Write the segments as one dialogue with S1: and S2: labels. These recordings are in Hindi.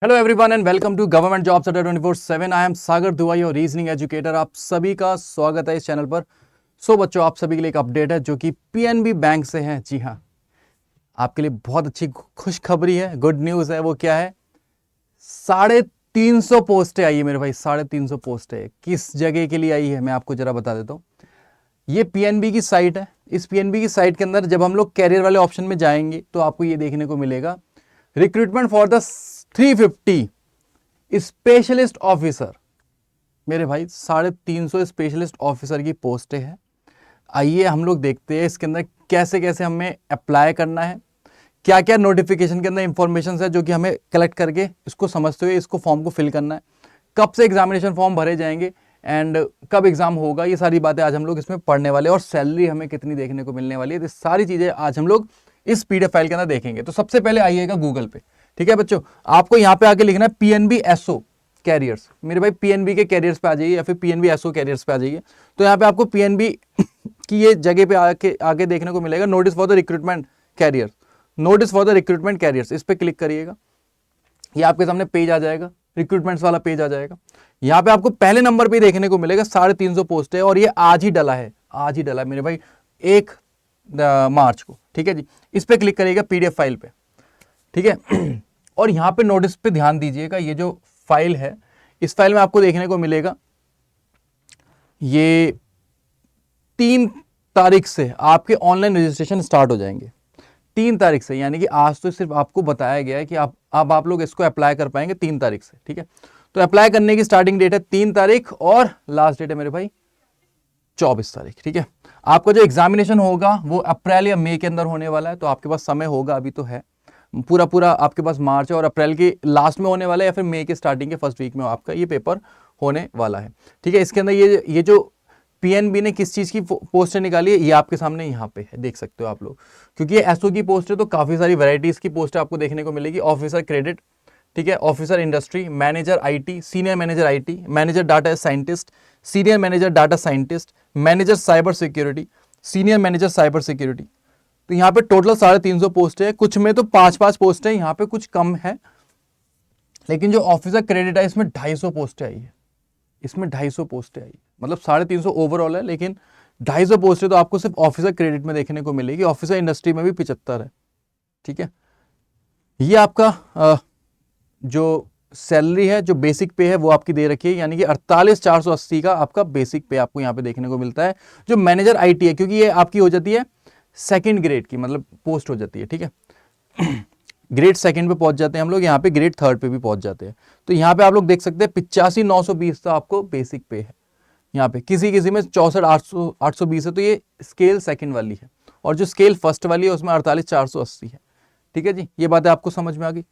S1: Hello everyone and welcome to government jobs अड्डा 24/7। आई एम सागर दुआई और रीजनिंग एजुकेटर। आप सभी का स्वागत है इस चैनल पर। सो बच्चों, आप सभी के लिए एक अपडेट है जो कि पीएनबी बैंक से है। जी हाँ, आपके लिए बहुत अच्छी खुशखबरी है, गुड न्यूज़ है। वो क्या है? 350 पोस्टें आई है मेरे भाई, 350 पोस्टें। किस जगह के लिए आई है मैं आपको जरा बता देता हूँ। ये पीएनबी की साइट है। इस पीएनबी की साइट के अंदर जब हम लोग कैरियर वाले ऑप्शन में जाएंगे तो आपको ये देखने को मिलेगा, recruitment for the 350 specialist officer. मेरे भाई 350 स्पेशलिस्ट ऑफिसर की पोस्टें हैं। आइए हम लोग देखते हैं इसके अंदर कैसे कैसे हमें अप्लाई करना है, क्या क्या नोटिफिकेशन के अंदर इंफॉर्मेशन है जो कि हमें कलेक्ट करके इसको समझते हुए इसको फॉर्म को फिल करना है, कब से एग्जामिनेशन फॉर्म भरे जाएंगे एंड कब एग्जाम होगा। ये सारी बातें आज हम लोग इसमें पढ़ने वाले, और सैलरी हमें कितनी देखने को मिलने वाली है, ये सारी चीज़ें आज हम लोग इस पीडीएफ फाइल के अंदर देखेंगे। तो सबसे पहले आइएगा गूगल पे। ठीक है बच्चों, आपको यहाँ पे आके लिखना है पीएनबी एसओ कैरियर्स। मेरे भाई पीएनबी के कैरियर्स पे आ जाइए या फिर पीएनबी एसओ कैरियर्स पे आ जाइए। तो यहाँ पे आपको पीएनबी की ये जगह पे आगे देखने को मिलेगा notice for the recruitment carriers. Notice for the recruitment carriers, इस पे क्लिक करिएगा। ये आपके सामने पेज आ जाएगा, रिक्रूटमेंट्स वाला पेज आ जाएगा। यहाँ पे आपको पहले नंबर पे देखने को मिलेगा 350 पोस्ट है, और ये आज ही डला है, आज ही डला है मेरे भाई 1 मार्च को। ठीक है जी, इस पे क्लिक करिएगा पीडीएफ फाइल पे। ठीक है और यहाँ पे नोटिस पे ध्यान दीजिएगा, ये जो फाइल है इस फाइल में आपको देखने को मिलेगा ये 3 तारीख से आपके ऑनलाइन रजिस्ट्रेशन स्टार्ट हो जाएंगे। 3 तारीख से, यानी कि आज तो सिर्फ आपको बताया गया है कि आप लोग इसको अप्लाई कर पाएंगे 3 तारीख से। ठीक है, तो अप्लाई करने की स्टार्टिंग डेट है 3 तारीख और लास्ट डेट है मेरे भाई 24 तारीख। ठीक है, आपका जो एग्जामिनेशन होगा वो अप्रैल या मई के अंदर होने वाला है, तो आपके पास समय होगा, अभी तो है पूरा आपके पास मार्च है और अप्रैल के लास्ट में होने वाला है या फिर मई के स्टार्टिंग के फर्स्ट वीक में आपका ये पेपर होने वाला है। ठीक है, इसके अंदर ये जो पीएनबी ने किस चीज़ की पोस्टें निकाली है ये आपके सामने यहाँ पे है, देख सकते हो आप लोग। क्योंकि ये एसओ की पोस्ट है तो काफ़ी सारी वैरायटीज़ की पोस्टें आपको देखने को मिलेगी। ऑफिसर क्रेडिट, ठीक है, officer industry, manager IT, senior manager IT, manager data scientist, senior manager data scientist, manager cyber security, senior manager cyber security. तो यहाँ पे टोटल 350 पोस्ट है। कुछ में तो 5-5 पोस्ट है, यहाँ पे कुछ कम है, लेकिन जो ऑफिसर क्रेडिट है इसमें 250 पोस्टें आई है। इसमें 250 पोस्टें आई, मतलब 350 ओवरऑल है, लेकिन 250 पोस्टें तो आपको सिर्फ ऑफिसर क्रेडिट में देखने को मिलेगी। ऑफिसर इंडस्ट्री में भी 75 है। ठीक है, ये आपका जो सैलरी है, जो बेसिक पे है वो आपकी दे रखी है, यानी कि 48,480 का आपका बेसिक पे आपको यहाँ पे देखने को मिलता है। जो मैनेजर आईटी है, क्योंकि ये आपकी हो जाती है 2nd ग्रेड की, मतलब पोस्ट हो जाती है। ठीक है, ग्रेड 2nd पे पहुंच जाते हैं हम लोग, यहाँ पे ग्रेड 3rd पे भी पहुंच जाते हैं। तो यहाँ पे आप लोग देख सकते हैं 85,920 का आपको बेसिक पे है। यहाँ पे किसी किसी में 64,820 है, तो ये स्केल 2nd वाली है, और जो स्केल 1st वाली है उसमें 48,480 है। ठीक है जी, ये बातें आपको समझ में आ गई।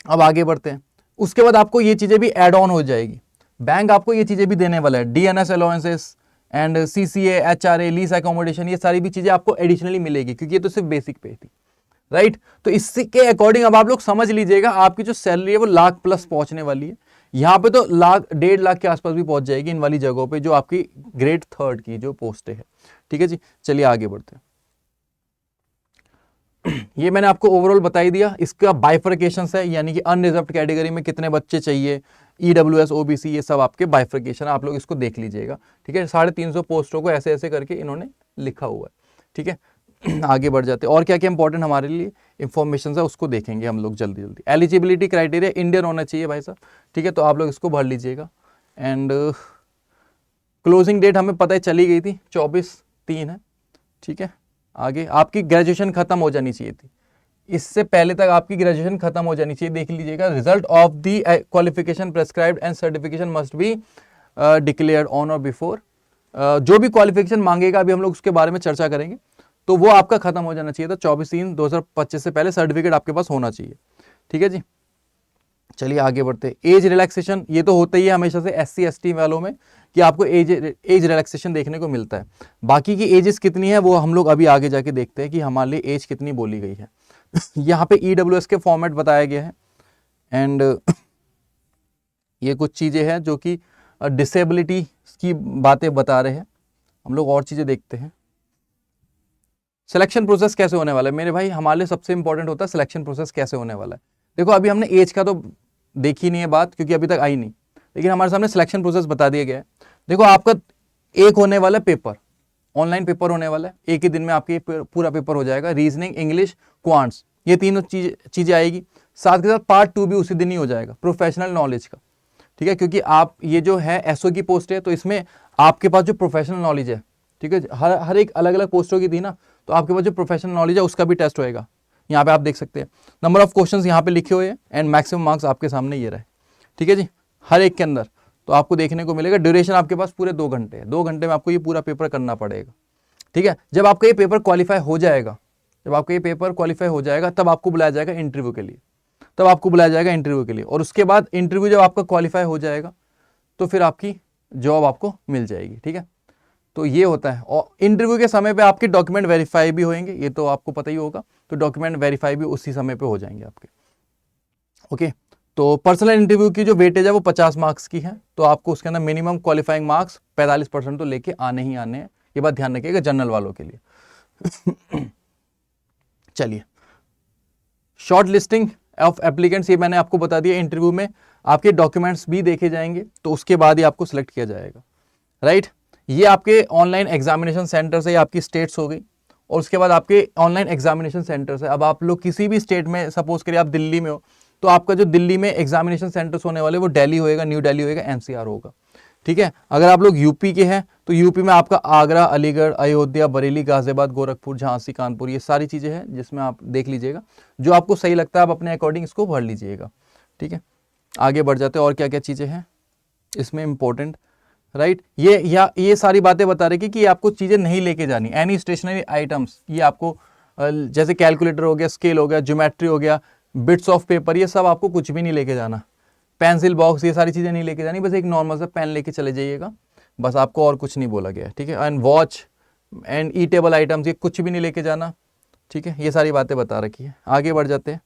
S1: अब आगे बढ़ते हैं। उसके बाद आपको ये चीज़ें भी एड ऑन हो जाएगी। बैंक आपको ये चीज़ें भी देने वाला है, DNS allowances and CCA, HRA, lease accommodation, ये सारी भी चीज़ें आपको एडिशनली मिलेगी, क्योंकि ये तो सिर्फ बेसिक पे थी, राइट। तो इसके अकॉर्डिंग अब आप लोग समझ लीजिएगा आपकी जो सैलरी है वो लाख प्लस पहुंचने वाली है। यहाँ पे तो 1.5 लाख के आसपास भी पहुंच जाएगी इन वाली जगहों पे, जो आपकी ग्रेड 3rd की जो पोस्टें है। ठीक है जी, चलिए आगे बढ़ते हैं। ये मैंने आपको ओवरऑल बता ही दिया। इसका बाइफर्केशन है, यानी कि अनरिजर्व्ड कैटेगरी में कितने बच्चे चाहिए, ईडब्ल्यूएस, ओबीसी, ये सब आपके बाइफर्केशन, आप लोग इसको देख लीजिएगा। ठीक है, 350 पोस्टों को ऐसे ऐसे करके इन्होंने लिखा हुआ है। ठीक है, आगे बढ़ जाते हैं। और क्या क्या इंपॉर्टेंट हमारे लिए इंफॉर्मेशन है उसको देखेंगे हम लोग जल्दी जल्दी। एलिजिबिलिटी क्राइटेरिया इंडियन होना चाहिए भाई साहब। ठीक है, तो आप लोग इसको भर लीजिएगा। एंड क्लोजिंग डेट हमें पता है चली गई थी, 24/3 है। ठीक है, आगे आपकी ग्रेजुएशन खत्म हो जानी चाहिए थी, इससे पहले तक आपकी ग्रेजुएशन खत्म हो जानी चाहिए, देख लीजिएगा। Result of the qualification prescribed and certification must be declared on और बिफोर। जो भी क्वालिफिकेशन मांगेगा अभी हम लोग उसके बारे में चर्चा करेंगे, तो वो आपका खत्म हो जाना चाहिए था 24/3/2025 से पहले सर्टिफिकेट आपके पास होना चाहिए। ठीक है जी, चलिए आगे बढ़ते हैं। एज रिलैक्सेशन, ये तो होता ही है हमेशा से SC ST वालों में कि आपको एज रिलैक्सेशन देखने को मिलता है। बाकी की एजेस कितनी है वो हम लोग अभी आगे जाके देखते हैं कि हमारे लिए एज कितनी बोली गई है। यहाँ पे EWS के फॉर्मेट बताया गया है, एंड ये कुछ चीज़ें हैं जो कि डिसेबिलिटी की बातें बता रहे हैं। हम लोग और चीज़ें देखते हैं। सिलेक्शन प्रोसेस कैसे होने वाला है मेरे भाई, हमारे लिए सबसे इंपॉर्टेंट होता है सिलेक्शन प्रोसेस कैसे होने वाला है। देखो अभी हमने एज का तो देखी नहीं है बात, क्योंकि अभी तक आई नहीं, लेकिन हमारे सामने सिलेक्शन प्रोसेस बता दिया गया है। देखो आपका एक होने वाला पेपर, ऑनलाइन पेपर होने वाला है, एक ही दिन में आपके पूरा पेपर हो जाएगा, रीजनिंग, इंग्लिश, क्वांट्स, ये तीनों चीजें आएगी। साथ के साथ पार्ट 2 भी उसी दिन ही हो जाएगा, प्रोफेशनल नॉलेज का, ठीक है, क्योंकि आप ये जो है एसओ की पोस्ट है, तो इसमें आपके पास जो प्रोफेशनल नॉलेज है, ठीक है, हर एक अलग अलग पोस्टों की थी ना, तो आपके पास जो प्रोफेशनल नॉलेज है उसका भी टेस्ट होएगा। यहाँ पे आप देख सकते हैं नंबर ऑफ क्वेश्चंस यहाँ पे लिखे हुए हैं एंड मैक्सिमम मार्क्स आपके सामने ये रहे, ठीक है जी, हर एक के अंदर। तो आपको देखने को मिलेगा, ड्यूरेशन आपके पास पूरे 2 घंटे है, 2 घंटे में आपको ये पूरा पेपर करना पड़ेगा, ठीक है। जब आपका ये पेपर क्वालिफाई हो जाएगा, जब आपका ये पेपर क्वालिफाई हो जाएगा, तब आपको बुलाया जाएगा इंटरव्यू के लिए, तब आपको बुलाया जाएगा इंटरव्यू के लिए। और उसके बाद इंटरव्यू जब आपका क्वालिफाई हो जाएगा, तो फिर आपकी जॉब आपको मिल जाएगी, ठीक है। तो ये होता है, और इंटरव्यू के समय पे आपके डॉक्यूमेंट वेरीफाई भी होंगे, ये तो आपको पता ही होगा, तो डॉक्यूमेंट वेरीफाई भी उसी समय पे हो जाएंगे आपके, ओके। तो पर्सनल इंटरव्यू की जो वेटेज है वो 50 मार्क्स की है, तो आपको उसके अंदर मिनिमम क्वालिफाइंग मार्क्स 45% तो लेके आने ही आने हैं, ये बात ध्यान रखिएगा जनरल वालों के लिए। चलिए, शॉर्ट लिस्टिंग ऑफ एप्लीकेंट्स, ये मैंने आपको बता दिया, इंटरव्यू में आपके डॉक्यूमेंट्स भी देखे जाएंगे, तो उसके बाद ही आपको सिलेक्ट किया जाएगा, राइट। ये आपके ऑनलाइन एग्जामिनेशन सेंटर से आपकी स्टेट्स हो गई, और उसके बाद आपके ऑनलाइन एग्जामिनेशन सेंटर से, अब आप लोग किसी भी स्टेट में, सपोज करिए आप दिल्ली में हो, तो आपका जो दिल्ली में एग्जामिनेशन सेंटर्स होने वाले वो दिल्ली होएगा, न्यू दिल्ली होएगा, एनसीआर होगा, ठीक है। अगर आप लोग यूपी के हैं तो यूपी में आपका आगरा, अलीगढ़, अयोध्या, बरेली, गाजियाबाद, गोरखपुर, झांसी, कानपुर, ये सारी चीज़ें हैं जिसमें आप देख लीजिएगा, जो आपको सही लगता है आप अपने अकॉर्डिंग इसको भर लीजिएगा, ठीक है। आगे बढ़ जाते हैं, और क्या क्या चीज़ें हैं इसमें इंपॉर्टेंट, राइट। ये सारी बातें बता रही कि आपको चीज़ें नहीं लेके जानी, एनी स्टेशनरी आइटम्स, ये आपको जैसे कैलकुलेटर हो गया, स्केल हो गया, ज्योमेट्री हो गया, बिट्स ऑफ पेपर, ये सब आपको कुछ भी नहीं लेके जाना, पेंसिल बॉक्स, ये सारी चीज़ें नहीं लेके जानी, बस एक नॉर्मल सा पेन लेके चले जाइएगा, बस, आपको और कुछ नहीं बोला गया है, ठीक है। And watch and eatable items, ये कुछ भी नहीं लेके जाना, ठीक है। ये सारी बातें बता रखी है। आगे बढ़ जाते हैं,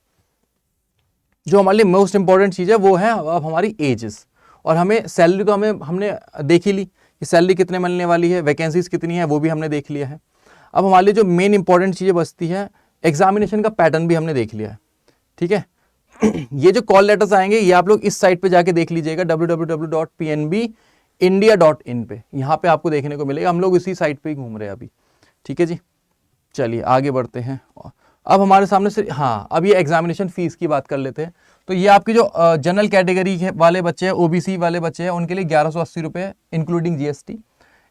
S1: जो हमारे लिए मोस्ट इंपॉर्टेंट चीज़ है वो है अब हमारी एजेस, और हमें सैलरी तो हमने देख ही ली कि सैलरी कितने मिलने वाली है, वैकेंसीज कितनी है, वो भी हमने देख लिया है। अब हमारे लिए जो मेन इंपॉर्टेंट चीज़ें बचती है, एग्जामिनेशन का पैटर्न भी हमने देख लिया है, ठीक है। ये जो कॉल लेटर्स आएंगे, ये आप लोग इस साइट पे जाके देख लीजिएगा, www.pnbindia.in पे, यहाँ पे आपको देखने को मिलेगा, हम लोग इसी साइट पे ही घूम रहे हैं अभी, ठीक है जी। चलिए आगे बढ़ते हैं, अब हमारे सामने से, हाँ, अब ये एग्जामिनेशन फीस की बात कर लेते हैं। तो ये आपकी जो जनरल कैटेगरी वाले बच्चे हैं, ओबीसी वाले बच्चे हैं, उनके लिए 1180 रुपये इंक्लूडिंग जीएसटी,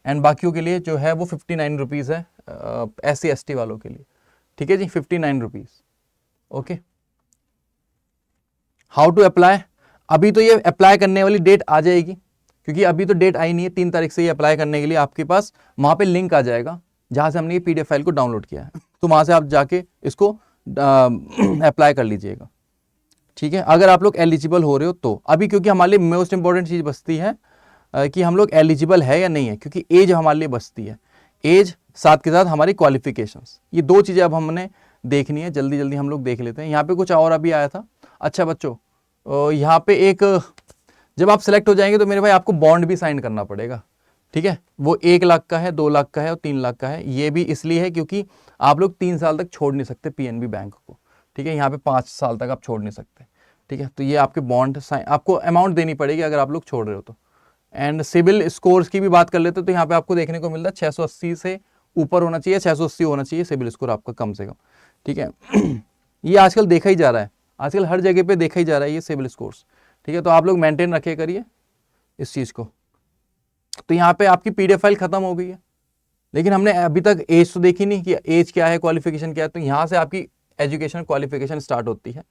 S1: एंड बाकियों के लिए जो है वो 59 रुपीज़ है, SC ST वालों के लिए, ठीक है जी, 59 rupees, okay. How to apply, अभी तो ये अप्लाई करने वाली डेट आ जाएगी, क्योंकि अभी तो डेट आई नहीं है, 3 तारीख से ये अप्लाई करने के लिए आपके पास वहाँ पे लिंक आ जाएगा, जहाँ से हमने ये PDF फाइल को डाउनलोड किया है, तो वहाँ से आप जाके इसको अप्लाई कर लीजिएगा, ठीक है। अगर आप लोग एलिजिबल हो रहे हो तो अभी, क्योंकि हमारे लिए मोस्ट इंपॉर्टेंट चीज़ बचती है कि हम लोग एलिजिबल है या नहीं है, क्योंकि एज हमारे लिए बचती है, एज साथ के साथ हमारी क्वालिफिकेशंस, ये 2 चीज़ें अब हमने देखनी है, जल्दी जल्दी हम लोग देख लेते हैं। यहाँ पे कुछ और अभी आया था, अच्छा बच्चों, यहाँ पे एक, जब आप सिलेक्ट हो जाएंगे तो मेरे भाई आपको बॉन्ड भी साइन करना पड़ेगा, ठीक है। वो 1 लाख का है, 2 लाख का है और 3 लाख का है। ये भी इसलिए है क्योंकि आप लोग 3 साल तक छोड़ नहीं सकते PNB बैंक को, ठीक है। यहाँ पे 5 साल तक आप छोड़ नहीं सकते, ठीक है। तो ये आपके बॉन्ड साइन, आपको अमाउंट देनी पड़ेगी अगर आप लोग छोड़ रहे हो तो। एंड सिविल स्कोर्स की भी बात कर लेते तो यहाँ पे आपको देखने को मिलता है 680 से ऊपर होना चाहिए, 680 होना चाहिए सिविल स्कोर आपका कम से कम, ठीक है। ये आजकल देखा ही जा रहा है, आजकल हर जगह पे देखा ही जा रहा है ये सिविल स्कोर्स, ठीक है। तो आप लोग मेंटेन रखे करिए इस चीज़ को। तो यहाँ पे आपकी PDF फाइल खत्म हो गई है, लेकिन हमने अभी तक एज तो देखी नहीं कि एज क्या है, क्वालिफिकेशन क्या है। तो यहाँ से आपकी एजुकेशन क्वालिफिकेशन स्टार्ट होती है।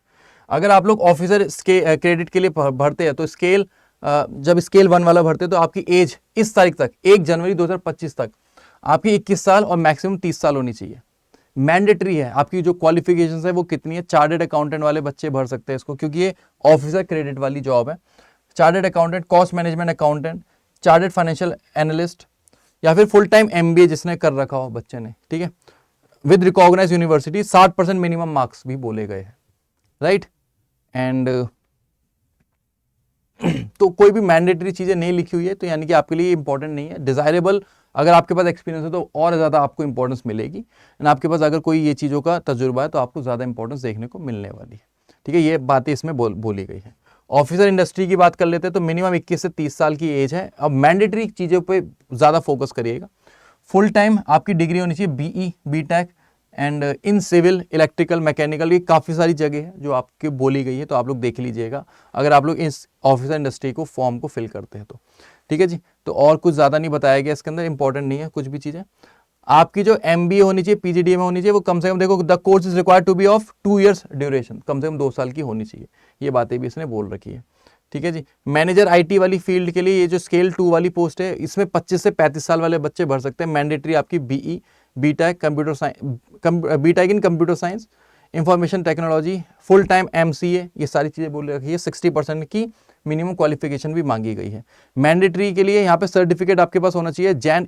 S1: अगर आप लोग ऑफिसर क्रेडिट के लिए भरते हैं तो स्केल, जब स्केल 1 वाला भरते हैं तो आपकी एज इस तारीख तक 1 जनवरी 2025 तक आपकी 21 साल और मैक्सिमम 30 साल होनी चाहिए। मैंडेटरी है आपकी जो क्वालिफिकेशन है वो कितनी है, चार्टर्ड अकाउंटेंट वाले बच्चे भर सकते हैं इसको, क्योंकि ये ऑफिसर क्रेडिट वाली जॉब है। Chartered accountant, cost management accountant, chartered financial analyst, या फिर फुल टाइम MBA जिसने कर रखा हो बच्चे ने, ठीक है, with recognise university, 60% minimum marks भी बोले गए हैं, राइट। एंड तो कोई भी मैंडेटरी चीजें नहीं लिखी हुई है तो यानी कि आपके लिए इंपॉर्टेंट नहीं है। डिजायरेबल, अगर आपके पास एक्सपीरियंस है तो और ज़्यादा आपको इंपॉर्टेंस मिलेगी, एंड आपके पास अगर कोई ये चीज़ों का तजुर्बा है तो आपको ज़्यादा इंपॉर्टेंस देखने को मिलने वाली है, ठीक है। ये बातें इसमें बोली गई है। ऑफिसर इंडस्ट्री की बात कर लेते हैं तो मिनिमम 21 से 30 साल की एज है। अब मैंडेटरी चीज़ों पे ज़्यादा फोकस करिएगा। फुल टाइम आपकी डिग्री होनी चाहिए BE, BTech and in civil, electrical, mechanical, ये काफ़ी सारी जगह है जो आपके बोली गई है, तो आप लोग देख लीजिएगा अगर आप लोग इस ऑफिसर इंडस्ट्री को फॉर्म को फिल करते हैं तो। ठीक है जी, तो और कुछ ज़्यादा नहीं बताया गया इसके अंदर, इंपॉर्टेंट नहीं है कुछ भी चीज़ें। आपकी जो MBA होनी चाहिए, PGDM होनी चाहिए, वो कम से कम देखो the course is required to be of 2 years duration, कम से कम 2 साल की होनी चाहिए। ये बातें भी इसने बोल रखी है। ठीक है जी, मैनेजर IT वाली फील्ड के लिए ये जो स्केल 2 वाली पोस्ट है, इसमें 25 से 35 साल वाले बच्चे भर सकते हैं। मैंडेटरी आपकी BE, BTech, computer science, BTech in computer science, information technology, full time MCA, ये सारी चीज़ें बोल रखी है। 60% की मिनिमम क्वालिफिकेशन भी मांगी गई है। मैंडेटरी के लिए यहाँ पे सर्टिफिकेट आपके पास होना चाहिए जैन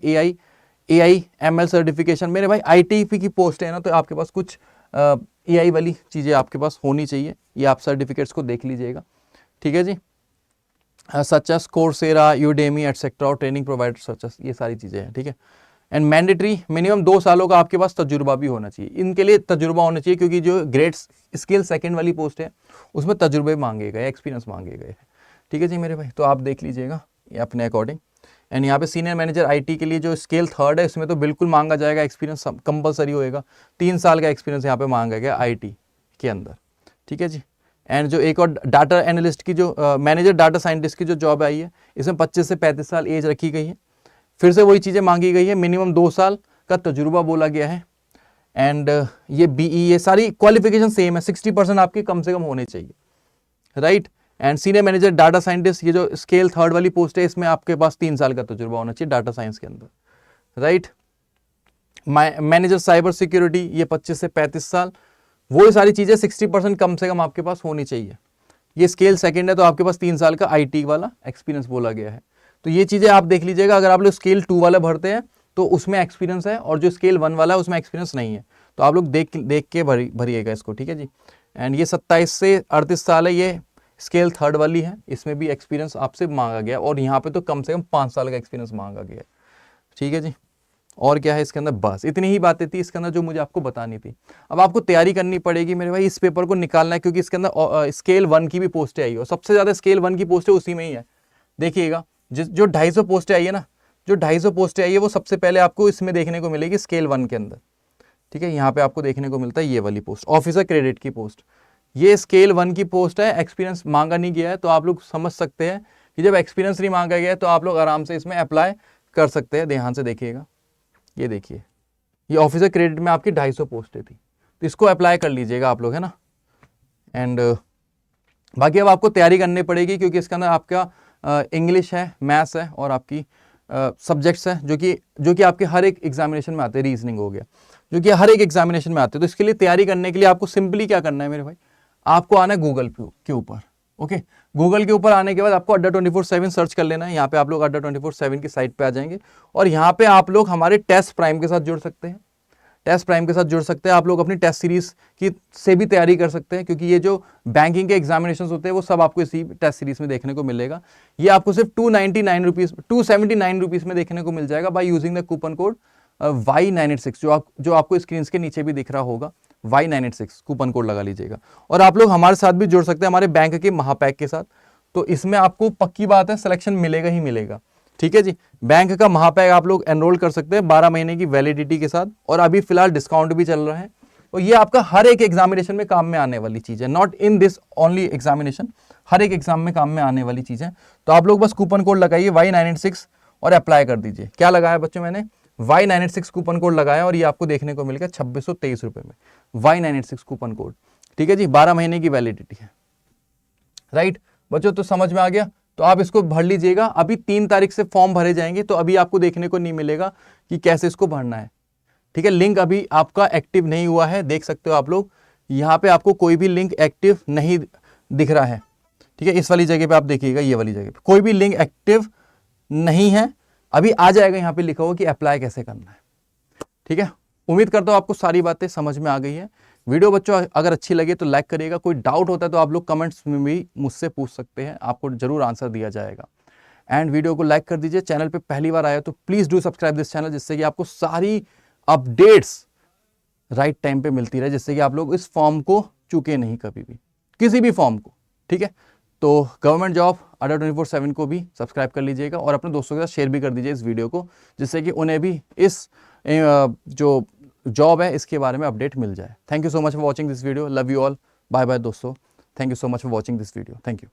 S1: AI ML सर्टिफिकेशन। मेरे भाई ITP की पोस्ट है ना, तो आपके पास कुछ AI वाली चीज़ें आपके पास होनी चाहिए, ये आप सर्टिफिकेट्स को देख लीजिएगा। ठीक है जी, such as Coursera, Udemy etcetera, और ट्रेनिंग प्रोवाइडर सच एस, ये सारी चीज़ें हैं। ठीक है, एंड मैंडेटरी मिनिमम 2 सालों का आपके पास तजुर्बा भी होना चाहिए। इनके लिए तजुर्बा होना चाहिए क्योंकि जो ग्रेड स्केल 2 वाली पोस्ट है उसमें तजुर्बे मांगे गए, एक्सपीरियंस मांगे गए हैं। ठीक है जी मेरे भाई, तो आप देख लीजिएगा ये अपने अकॉर्डिंग। एंड यहाँ पे सीनियर मैनेजर IT के लिए जो स्केल 3 है इसमें तो बिल्कुल मांगा जाएगा, एक्सपीरियंस कंपलसरी होएगा। 3 साल का एक्सपीरियंस यहाँ पे मांगा गया IT के अंदर। ठीक है जी, एंड जो एक और डाटा एनालिस्ट की जो मैनेजर डाटा साइंटिस्ट की जो जॉब आई है, इसमें 25 से 35 साल एज रखी गई है। फिर से वही चीज़ें मांगी गई है, मिनिमम 2 साल का तजुर्बा बोला गया है। एंड ये BE, ये सारी क्वालिफिकेशन सेम है, 60% आपके कम से कम होने चाहिए, right. And senior manager data scientist, ये जो स्केल 3 वाली पोस्ट है, इसमें आपके पास 3 साल का तजुर्बा होना चाहिए डाटा साइंस के अंदर, राइट। मैनेजर साइबर सिक्योरिटी, ये 25 से 35 साल, वो सारी चीज़ें 60% कम से कम आपके पास होनी चाहिए। ये स्केल 2 है तो आपके पास 3 साल का IT वाला एक्सपीरियंस बोला गया है। तो ये चीज़ें आप देख लीजिएगा, अगर आप लोग स्केल 2 वाला भरते हैं तो उसमें एक्सपीरियंस है, और जो स्केल 1 वाला है उसमें एक्सपीरियंस नहीं है, तो आप लोग देख के भरिएगा इसको। ठीक है जी, एंड ये 27 से 38 साल है, ये स्केल 3 वाली है, इसमें भी एक्सपीरियंस आपसे मांगा गया, और यहाँ पे तो कम से कम 5 साल का एक्सपीरियंस मांगा गया। ठीक है जी, और क्या है इसके अंदर, बस इतनी ही बातें थी इसके अंदर जो मुझे आपको बतानी थी। अब आपको तैयारी करनी पड़ेगी मेरे भाई, इस पेपर को निकालना है, क्योंकि इसके अंदर स्केल 1 की भी पोस्टें आई है, और सबसे ज़्यादा स्केल 1 की पोस्टें उसी में ही है। देखिएगा, जो 250 पोस्टें आई है ना, जो 250 पोस्टें आई है, वो सबसे पहले आपको इसमें देखने को मिलेगी स्केल 1 के अंदर। ठीक है, यहाँ पे आपको देखने को मिलता है ये वाली पोस्ट, ऑफिसर क्रेडिट की पोस्ट, ये स्केल 1 की पोस्ट है, एक्सपीरियंस मांगा नहीं गया है। तो आप लोग समझ सकते हैं कि जब एक्सपीरियंस नहीं मांगा गया है तो आप लोग आराम से इसमें अप्लाई कर सकते हैं। ध्यान से देखिएगा, ये देखिए, ये ऑफिसर क्रेडिट में आपकी 250 पोस्टें थी, तो इसको अप्लाई कर लीजिएगा आप लोग, है ना। एंड बाकी अब आपको तैयारी करनी पड़ेगी, क्योंकि इसके अंदर आपका इंग्लिश है, मैथ्स है, और आपकी सब्जेक्ट्स है जो कि आपके हर एक एग्जामिनेशन में आते हैं। रीजनिंग हो गया, जो कि हर एक एग्जामिनेशन में आते हैं। तो इसके लिए तैयारी करने के लिए आपको सिंपली क्या करना है मेरे भाई, आपको आना है गूगल के ऊपर। ओके, गूगल के ऊपर आने के बाद आपको अड्डा 24/7 सर्च कर लेना है। यहाँ पे आप लोग अड्डा 24/7 की साइट पे आ जाएंगे, और यहाँ पे आप लोग हमारे टेस्ट प्राइम के साथ जुड़ सकते हैं। टेस्ट प्राइम के साथ जुड़ सकते हैं आप लोग, अपनी टेस्ट सीरीज की से भी तैयारी कर सकते हैं, क्योंकि ये जो बैंकिंग के एग्जामिनेशन होते हैं वो सब आपको इसी टेस्ट सीरीज में देखने को मिलेगा। ये आपको सिर्फ 279 रुपीज़ में देखने को मिल जाएगा by using the coupon code Y986, जो आपको स्क्रीन के नीचे भी दिख रहा होगा, Y986 कूपन कोड लगा लीजिएगा। और आप लोग हमारे साथ भी जुड़ सकते हैं, हमारे बैंक के महापैक के साथ। तो इसमें आपको पक्की बात है, सिलेक्शन मिलेगा ही मिलेगा। ठीक है जी, बैंक का महापैक आप लोग एनरोल कर सकते हैं 12 महीने की वैलिडिटी के साथ, और अभी फिलहाल डिस्काउंट भी चल रहा है। और ये आपका हर एक एग्जामिनेशन में काम में आने वाली चीज़ है, not in this only examination, हर एक एग्जाम में काम में आने वाली चीज़ है। तो आप लोग बस कूपन कोड लगाइए Y986 और अप्लाई कर दीजिए। क्या लगाया बच्चों, मैंने Y986 कूपन कोड लगाया, और ये आपको देखने को मिलेगा 2623 रुपये में, Y986 कूपन कोड। ठीक है जी, 12 महीने की वैलिडिटी है, राइट बच्चों। तो समझ में आ गया, तो आप इसको भर लीजिएगा। अभी 3 तारीख से फॉर्म भरे जाएंगे, तो अभी आपको देखने को नहीं मिलेगा कि कैसे इसको भरना है। ठीक है, लिंक अभी आपका एक्टिव नहीं हुआ है, देख सकते हो आप लोग, यहाँ पे आपको कोई भी लिंक एक्टिव नहीं दिख रहा है। ठीक है, इस वाली जगह पे आप देखिएगा, ये वाली जगह पे कोई भी लिंक एक्टिव नहीं है। अभी आ जाएगा, यहाँ पे लिखा होगा कि अप्लाई कैसे करना है। ठीक है, उम्मीद करता हूँ आपको सारी बातें समझ में आ गई है। वीडियो बच्चों अगर अच्छी लगे तो लाइक करिएगा। कोई डाउट होता है तो आप लोग कमेंट्स में भी मुझसे पूछ सकते हैं, आपको जरूर आंसर दिया जाएगा। एंड वीडियो को लाइक कर दीजिए। चैनल पे पहली बार आया तो please do subscribe this channel, जिससे कि आपको सारी अपडेट्स राइट टाइम पे मिलती रहे, जिससे कि आप लोग इस फॉर्म को चूके नहीं कभी भी, किसी भी फॉर्म को। ठीक है, तो गवर्नमेंट जॉब अड्डा 24/7 को भी सब्सक्राइब कर लीजिएगा और अपने दोस्तों के साथ शेयर भी कर दीजिए इस वीडियो को, जिससे कि उन्हें भी इस जो जॉब है इसके बारे में अपडेट मिल जाए। Thank you so much for watching this video. Love you all. Bye bye दोस्तों। Thank you so much for watching this video. Thank you.